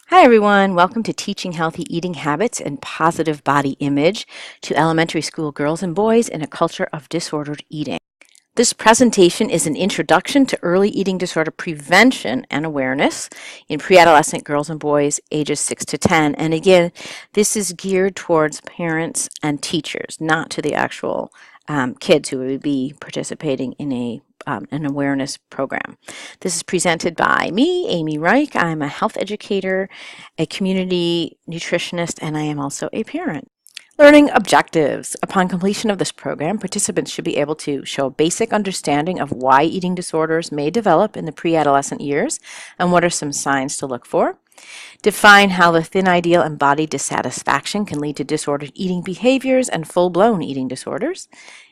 Hi, everyone. Welcome to Teaching Healthy Eating Habits and Positive Body Image to elementary school girls and boys in a culture of disordered eating. This presentation is an introduction to early eating disorder prevention and awareness in pre-adolescent girls and boys ages 6 to 10. And again, this is geared towards parents and teachers, not to the actual kids who would be participating in an awareness program. This is presented by me, Amy Reich. I'm a health educator, a community nutritionist, and I am also a parent. Learning objectives. Upon completion of this program, participants should be able to show a basic understanding of why eating disorders may develop in the pre-adolescent years and what are some signs to look for. Define how the thin ideal and body dissatisfaction can lead to disordered eating behaviors and full-blown eating disorders.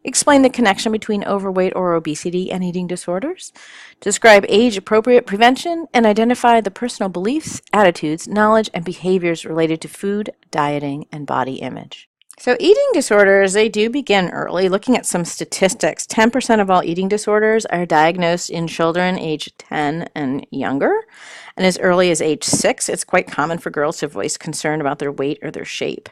Explain the connection between overweight or obesity and eating disorders. Describe age-appropriate prevention and identify the personal beliefs, attitudes, knowledge, and behaviors related to food, dieting, and body image. So eating disorders, they do begin early. Looking at some statistics, 10% of all eating disorders are diagnosed in children age 10 and younger. And as early as age 6, it's quite common for girls to voice concern about their weight or their shape.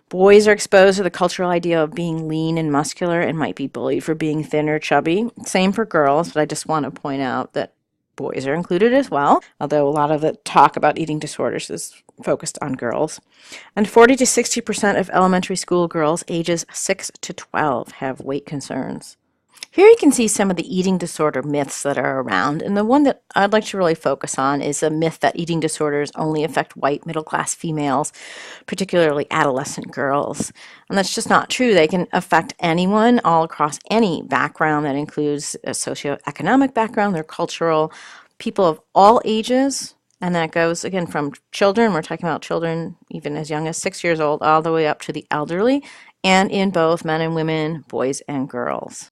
Boys are exposed to the cultural idea of being lean and muscular and might be bullied for being thin or chubby. Same for girls, but I just want to point out that boys are included as well, although a lot of the talk about eating disorders is focused on girls. And 40 to 60% of elementary school girls ages 6 to 12 have weight concerns. Here you can see some of the eating disorder myths that are around, and the one that I'd like to really focus on is a myth that eating disorders only affect white middle-class females, particularly adolescent girls. And that's just not true. They can affect anyone all across any background. That includes a socioeconomic background, their cultural, people of all ages, and that goes, again, from children, we're talking about children even as young as 6 years old, all the way up to the elderly, and in both men and women, boys and girls.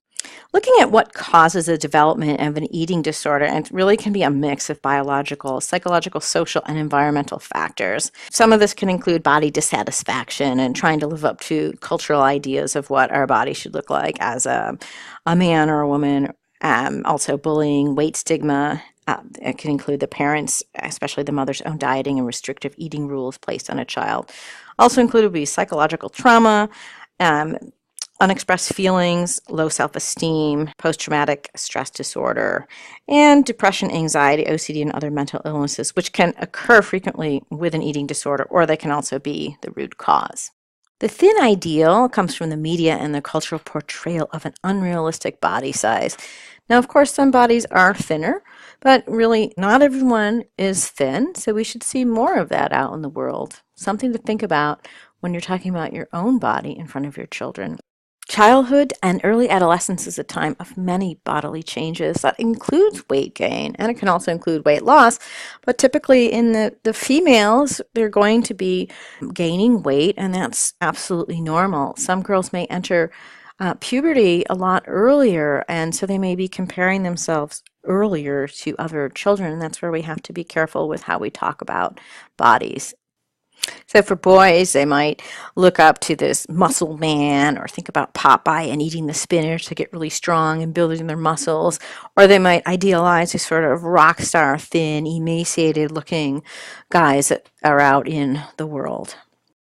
Looking at what causes the development of an eating disorder, and it really can be a mix of biological, psychological, social, and environmental factors. Some of this can include body dissatisfaction and trying to live up to cultural ideas of what our body should look like as a man or a woman. Also bullying, weight stigma. It can include the parents, especially the mother's own dieting and restrictive eating rules placed on a child. Also included would be psychological trauma, unexpressed feelings, low self-esteem, post-traumatic stress disorder, and depression, anxiety, OCD, and other mental illnesses, which can occur frequently with an eating disorder, or they can also be the root cause. The thin ideal comes from the media and the cultural portrayal of an unrealistic body size. Now, of course, some bodies are thinner, but really not everyone is thin, so we should see more of that out in the world. Something to think about when you're talking about your own body in front of your children. Childhood and early adolescence is a time of many bodily changes. That includes weight gain, and it can also include weight loss. But typically in the females, they're going to be gaining weight, and that's absolutely normal. Some girls may enter puberty a lot earlier, and so they may be comparing themselves earlier to other children, and that's where we have to be careful with how we talk about bodies. So for boys, they might look up to this muscle man or think about Popeye and eating the spinach to get really strong and building their muscles. Or they might idealize these sort of rock star, thin, emaciated looking guys that are out in the world.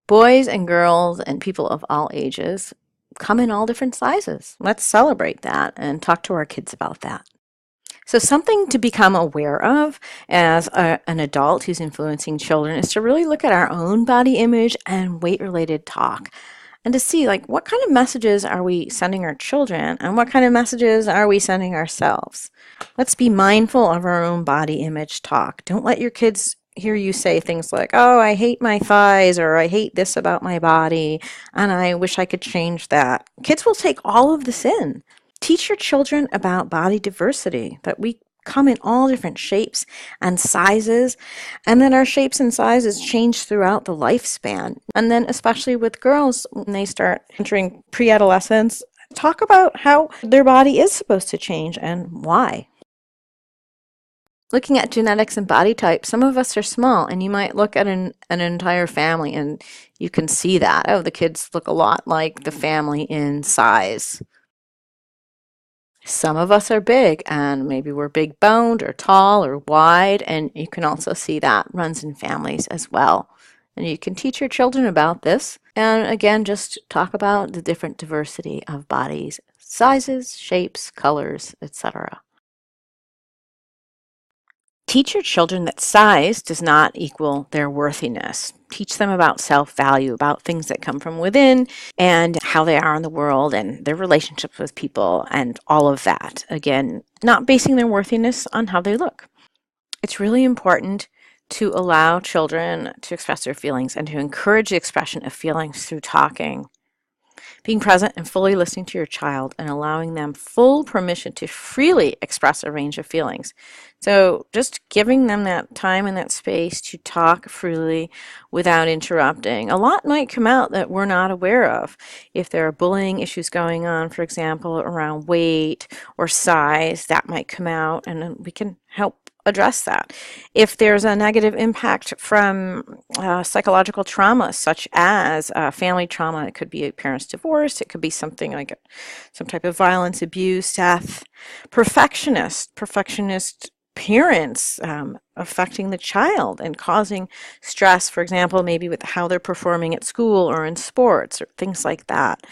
Boys and girls and people of all ages come in all different sizes. Let's celebrate that and talk to our kids about that. So something to become aware of as an adult who's influencing children is to really look at our own body image and weight-related talk and to see, like, what kind of messages are we sending our children and what kind of messages are we sending ourselves. Let's be mindful of our own body image talk. Don't let your kids hear you say things like, oh, I hate my thighs, or I hate this about my body and I wish I could change that. Kids will take all of this in. Teach your children about body diversity, that we come in all different shapes and sizes, and that our shapes and sizes change throughout the lifespan. And then especially with girls, when they start entering pre-adolescence, talk about how their body is supposed to change and why. Looking at genetics and body type, some of us are small, and you might look at an entire family and you can see that. Oh, the kids look a lot like the family in size. Some of us are big, and maybe we're big boned or tall or wide, and you can also see that runs in families as well. And you can teach your children about this. And again, just talk about the different diversity of bodies, sizes, shapes, colors, etc. Teach your children that size does not equal their worthiness. Teach them about self value, about things that come from within, and how they are in the world and their relationships with people and all of that. Again, not basing their worthiness on how they look. It's really important to allow children to express their feelings and to encourage the expression of feelings through talking. Being present and fully listening to your child and allowing them full permission to freely express a range of feelings. So, just giving them that time and that space to talk freely without interrupting. A lot might come out that we're not aware of. If there are bullying issues going on, for example, around weight or size, that might come out, and then we can help address that. If there's a negative impact from psychological trauma, such as family trauma, it could be a parent's divorce, it could be something like some type of violence, abuse, death, perfectionist parents affecting the child and causing stress, for example, maybe with how they're performing at school or in sports or things like that.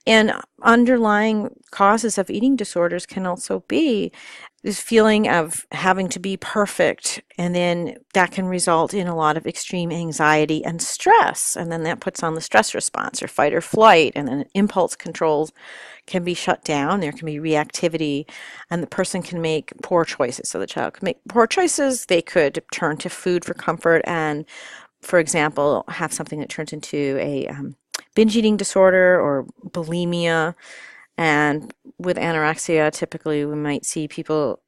And underlying causes of eating disorders can also be this feeling of having to be perfect, and then that can result in a lot of extreme anxiety and stress, and then that puts on the stress response or fight or flight, and then impulse controls can be shut down. There can be reactivity, and the person can make poor choices. So the child can make poor choices. They could turn to food for comfort and, for example, have something that turns into a binge eating disorder or bulimia. And with anorexia, typically we might see people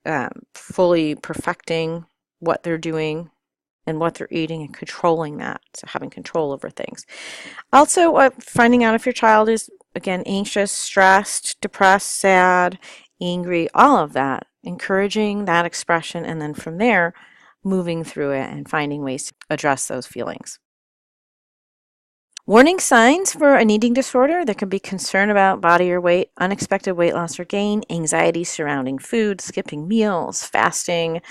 fully perfecting what they're doing and what they're eating and controlling that, so having control over things. Also, finding out if your child is, again, anxious, stressed, depressed, sad, angry, all of that, encouraging that expression, and then from there, moving through it and finding ways to address those feelings. Warning signs for an eating disorder: there can be concern about body or weight, unexpected weight loss or gain, anxiety surrounding food, skipping meals, fasting,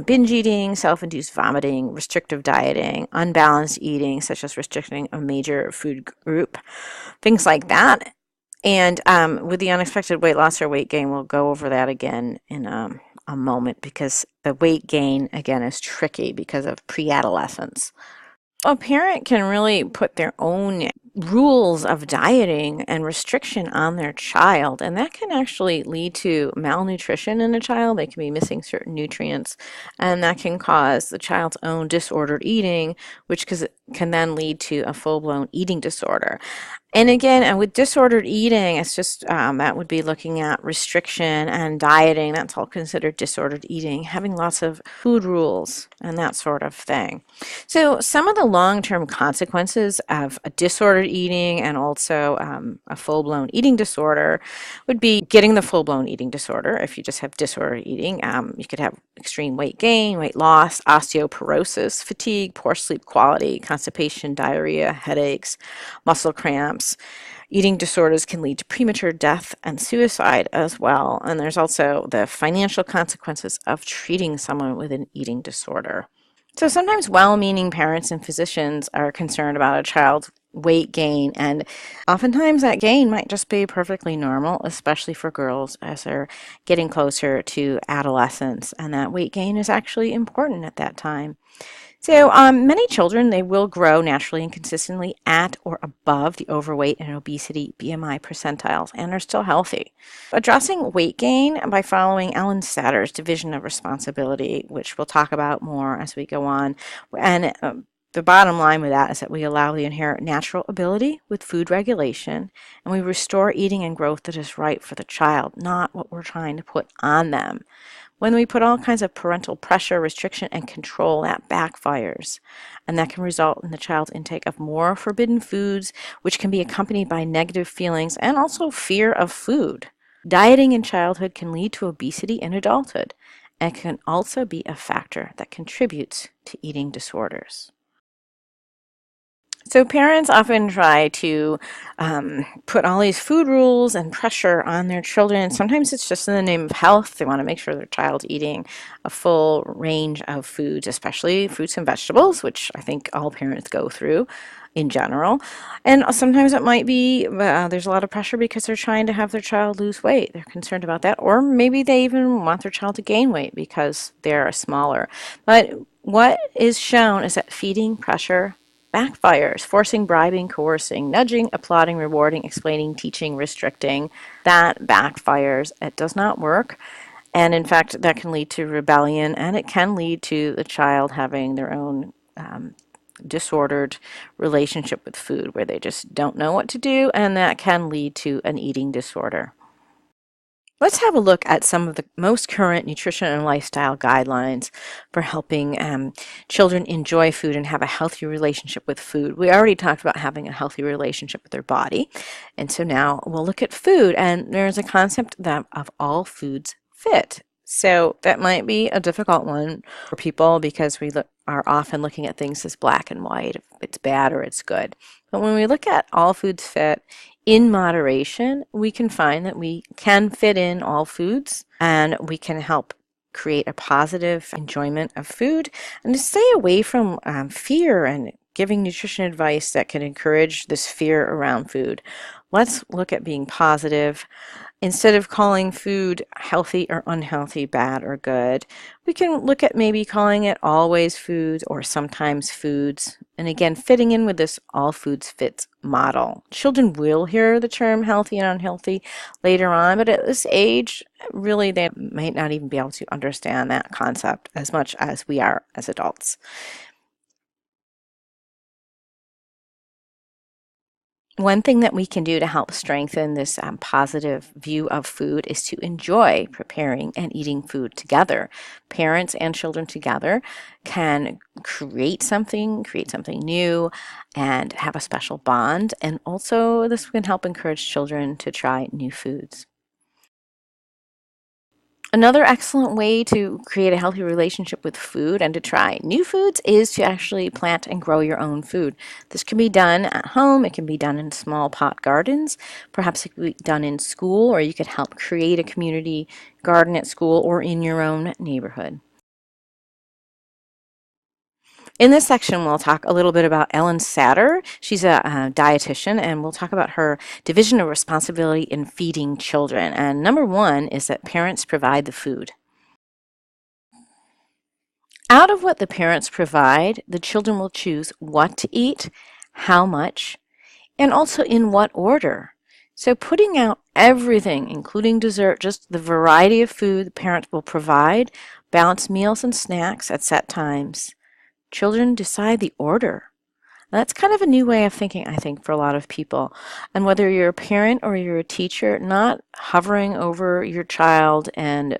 binge eating, self-induced vomiting, restrictive dieting, unbalanced eating, such as restricting a major food group, things like that. And with the unexpected weight loss or weight gain, we'll go over that again in a moment, because the weight gain, again, is tricky because of pre-adolescence. A parent can really put their own rules of dieting and restriction on their child, and that can actually lead to malnutrition in a child. They can be missing certain nutrients, and that can cause the child's own disordered eating, which can then lead to a full-blown eating disorder. And again, with disordered eating, it's just that would be looking at restriction and dieting. That's all considered disordered eating, having lots of food rules and that sort of thing. So, some of the long-term consequences of a disordered eating and also a full-blown eating disorder would be getting the full-blown eating disorder. If you just have disordered eating, you could have extreme weight gain, weight loss, osteoporosis, fatigue, poor sleep quality, constipation, diarrhea, headaches, muscle cramps. Eating disorders can lead to premature death and suicide as well. And there's also the financial consequences of treating someone with an eating disorder. So sometimes well-meaning parents and physicians are concerned about a child's weight gain, and oftentimes that gain might just be perfectly normal, especially for girls as they're getting closer to adolescence, and that weight gain is actually important at that time. So, many children, they will grow naturally and consistently at or above the overweight and obesity BMI percentiles and are still healthy. Addressing weight gain by following Ellen Satter's division of responsibility, which we'll talk about more as we go on. And the bottom line with that is that we allow the inherent natural ability with food regulation, and we restore eating and growth that is right for the child, not what we're trying to put on them. When we put all kinds of parental pressure, restriction, and control, that backfires. And that can result in the child's intake of more forbidden foods, which can be accompanied by negative feelings and also fear of food. Dieting in childhood can lead to obesity in adulthood, and can also be a factor that contributes to eating disorders. So parents often try to put all these food rules and pressure on their children. Sometimes it's just in the name of health. They want to make sure their child's eating a full range of foods, especially fruits and vegetables, which I think all parents go through in general. And sometimes it might be there's a lot of pressure because they're trying to have their child lose weight. They're concerned about that. Or maybe they even want their child to gain weight because they're smaller. But what is shown is that feeding pressure backfires. Forcing, bribing, coercing, nudging, applauding, rewarding, explaining, teaching, restricting, that backfires. It does not work. And in fact, that can lead to rebellion, and it can lead to the child having their own disordered relationship with food where they just don't know what to do, and that can lead to an eating disorder. Let's have a look at some of the most current nutrition and lifestyle guidelines for helping children enjoy food and have a healthy relationship with food. We already talked about having a healthy relationship with their body, and so now we'll look at food, and there's a concept that of all foods fit. So that might be a difficult one for people because are often looking at things as black and white, if it's bad or it's good. But when we look at all foods fit, in moderation, we can find that we can fit in all foods and we can help create a positive enjoyment of food and to stay away from fear and giving nutrition advice that can encourage this fear around food. Let's look at being positive. Instead of calling food healthy or unhealthy, bad or good, we can look at maybe calling it always foods or sometimes foods. And again, fitting in with this all foods fits model. Children will hear the term healthy and unhealthy later on, but at this age, really they might not even be able to understand that concept as much as we are as adults. One thing that we can do to help strengthen this positive view of food is to enjoy preparing and eating food together. Parents and children together can create something new, and have a special bond. And also, this can help encourage children to try new foods. Another excellent way to create a healthy relationship with food and to try new foods is to actually plant and grow your own food. This can be done at home, it can be done in small pot gardens, perhaps it can be done in school, or you could help create a community garden at school or in your own neighborhood. In this section, we'll talk a little bit about Ellen Satter. She's a dietitian, and we'll talk about her division of responsibility in feeding children. And number one is that parents provide the food. Out of what the parents provide, the children will choose what to eat, how much, and also in what order. So putting out everything, including dessert, just the variety of food the parents will provide, balanced meals and snacks at set times. Children decide the order. That's kind of a new way of thinking, I think, for a lot of people. And whether you're a parent or you're a teacher, not hovering over your child and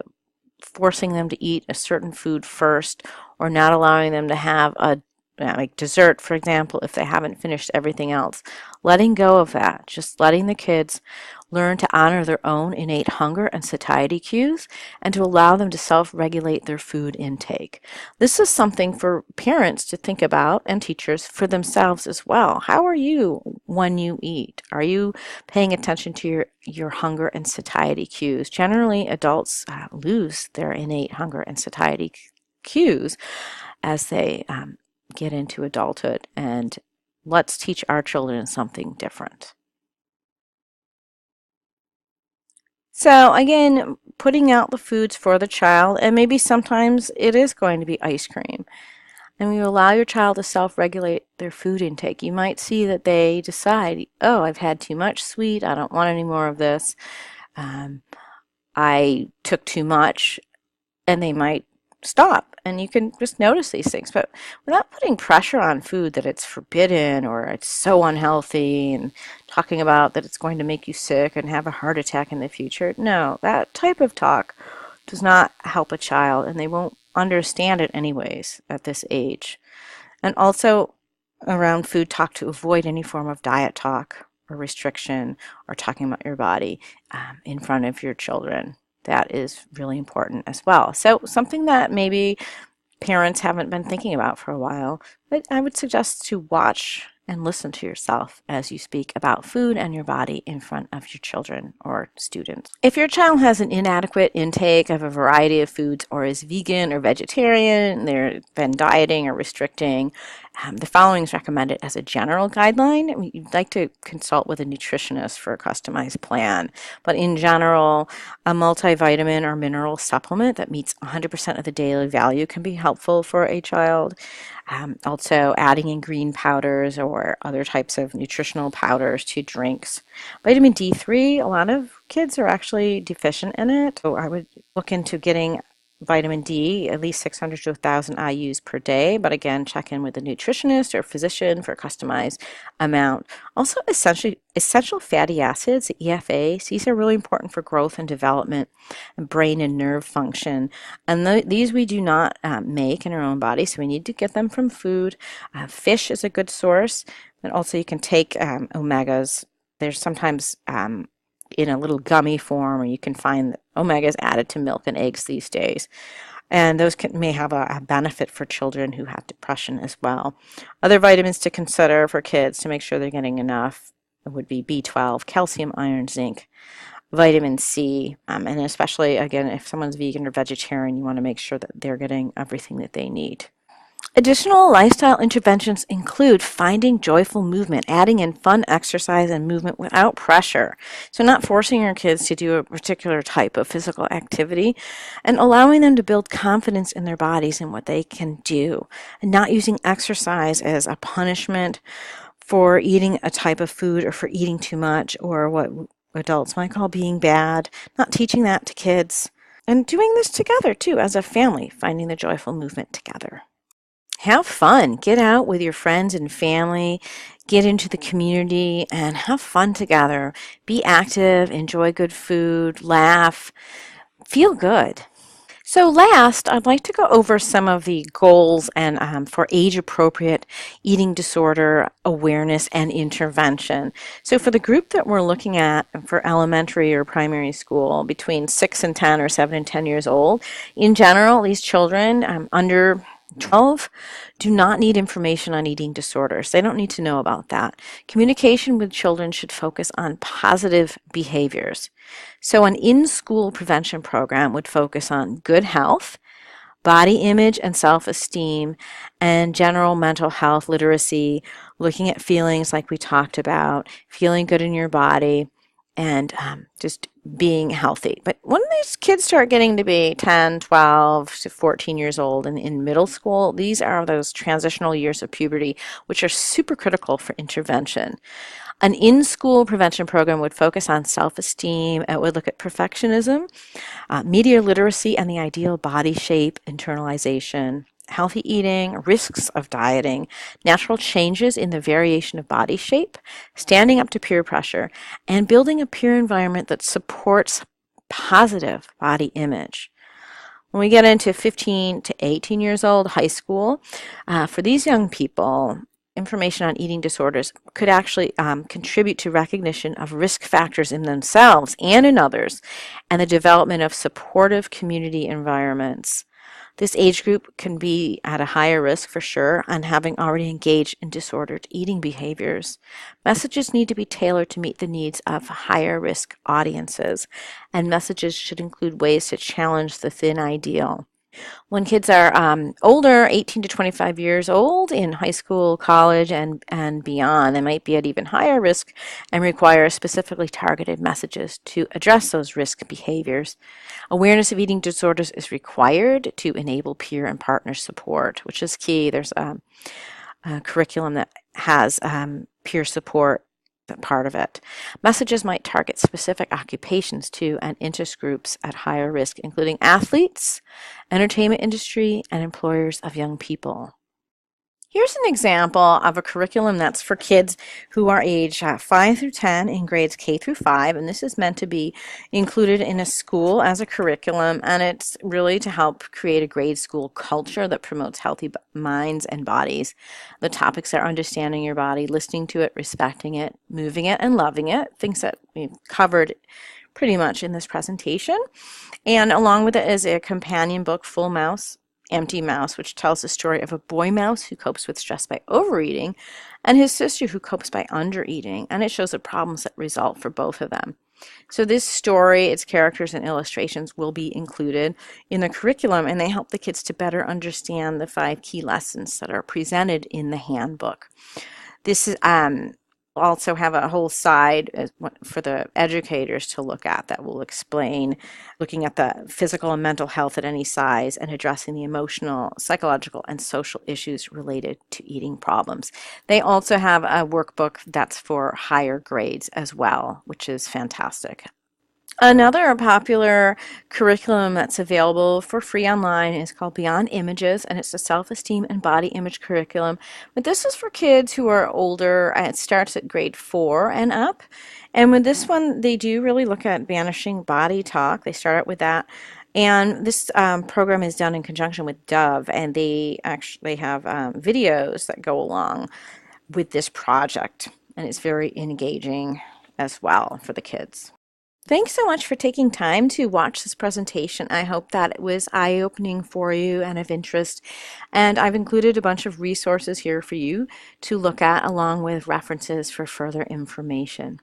forcing them to eat a certain food first or not allowing them to have a like dessert, for example, if they haven't finished everything else. Letting go of that, just letting the kids learn to honor their own innate hunger and satiety cues and to allow them to self-regulate their food intake. This is something for parents to think about and teachers for themselves as well. How are you when you eat? Are you paying attention to your hunger and satiety cues? Generally, adults lose their innate hunger and satiety cues as they get into adulthood, and let's teach our children something different. So again, putting out the foods for the child, and maybe sometimes it is going to be ice cream. And you allow your child to self-regulate their food intake. You might see that they decide, oh, I've had too much sweet, I don't want any more of this. I took too much, and they might stop. And you can just notice these things, but without putting pressure on food that it's forbidden or it's so unhealthy and talking about that it's going to make you sick and have a heart attack in the future. No, that type of talk does not help a child, and they won't understand it anyways at this age. And also around food talk, to avoid any form of diet talk or restriction or talking about your body in front of your children. That is really important as well. So something that maybe parents haven't been thinking about for a while, but I would suggest to watch and listen to yourself as you speak about food and your body in front of your children or students. If your child has an inadequate intake of a variety of foods or is vegan or vegetarian, they've been dieting or restricting, the following is recommended as a general guideline. I mean, you'd like to consult with a nutritionist for a customized plan. But in general, a multivitamin or mineral supplement that meets 100% of the daily value can be helpful for a child. Also, adding in green powders or other types of nutritional powders to drinks. Vitamin D3, a lot of kids are actually deficient in it. So I would look into getting vitamin D, at least 600 to 1,000 IUs per day. But again, check in with a nutritionist or physician for a customized amount. Also, essential fatty acids, EFAs, these are really important for growth and development and brain and nerve function. And these we do not make in our own body, so we need to get them from food. Fish is a good source, but also you can take omegas. There's sometimes in a little gummy form, or you can find omegas added to milk and eggs these days. And those may have a benefit for children who have depression as well. Other vitamins to consider for kids to make sure they're getting enough would be B12, calcium, iron, zinc, vitamin C, and especially, again, if someone's vegan or vegetarian, you want to make sure that they're getting everything that they need. Additional lifestyle interventions include finding joyful movement, adding in fun exercise and movement without pressure. So not forcing your kids to do a particular type of physical activity, and allowing them to build confidence in their bodies and what they can do, and not using exercise as a punishment for eating a type of food or for eating too much, or what adults might call being bad. Not teaching that to kids, and doing this together too as a family, finding the joyful movement together. Have fun. Get out with your friends and family. Get into the community and have fun together. Be active, enjoy good food, laugh, feel good. So last, I'd like to go over some of the goals and for age-appropriate eating disorder awareness and intervention. So for the group that we're looking at for elementary or primary school, between 6 and 10 or 7 and 10 years old, in general, these children under 12 do not need information on eating disorders. They don't need to know about that. Communication with children should focus on positive behaviors. So an in-school prevention program would focus on good health, body image and self-esteem, and general mental health literacy, looking at feelings like we talked about, feeling good in your body, and just being healthy. But when these kids start getting to be 10, 12 to 14 years old and in middle school, these are those transitional years of puberty, which are super critical for intervention. An in-school prevention program would focus on self-esteem. It would look at perfectionism, media literacy and the ideal body shape, internalization, healthy eating, risks of dieting, natural changes in the variation of body shape, standing up to peer pressure, and building a peer environment that supports positive body image. When we get into 15 to 18 years old, high school, for these young people, information on eating disorders could actually contribute to recognition of risk factors in themselves and in others, and the development of supportive community environments. This age group can be at a higher risk for sure on having already engaged in disordered eating behaviors. Messages need to be tailored to meet the needs of higher risk audiences, and messages should include ways to challenge the thin ideal. When kids are older, 18 to 25 years old, in high school, college, and beyond, they might be at even higher risk and require specifically targeted messages to address those risk behaviors. Awareness of eating disorders is required to enable peer and partner support, which is key. There's a curriculum that has peer support part of it. Messages might target specific occupations too and interest groups at higher risk, including athletes, entertainment industry, and employers of young people. Here's an example of a curriculum that's for kids who are age 5 through 10 in grades K through 5, and this is meant to be included in a school as a curriculum, and it's really to help create a grade school culture that promotes healthy minds and bodies. The topics are understanding your body, listening to it, respecting it, moving it, and loving it, things that we've covered pretty much in this presentation. And along with it is a companion book, Full Mouse Empty Mouse, which tells the story of a boy mouse who copes with stress by overeating and his sister who copes by undereating, and it shows the problems that result for both of them. So this story, its characters and illustrations will be included in the curriculum, and they help the kids to better understand the 5 key lessons that are presented in the handbook. This is also have a whole side for the educators to look at that will explain looking at the physical and mental health at any size and addressing the emotional, psychological, and social issues related to eating problems. They also have a workbook that's for higher grades as well, which is fantastic. Another popular curriculum that's available for free online is called Beyond Images, and it's a self-esteem and body image curriculum. But this is for kids who are older. It starts at grade 4 and up. And with this one, they do really look at banishing body talk. They start out with that. And this program is done in conjunction with Dove, and they actually have videos that go along with this project. And it's very engaging as well for the kids. Thanks so much for taking time to watch this presentation. I hope that it was eye-opening for you and of interest. And I've included a bunch of resources here for you to look at along with references for further information.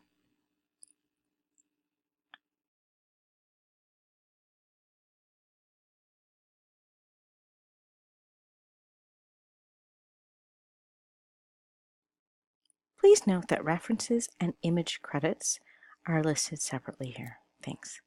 Please note that references and image credits are listed separately here. Thanks.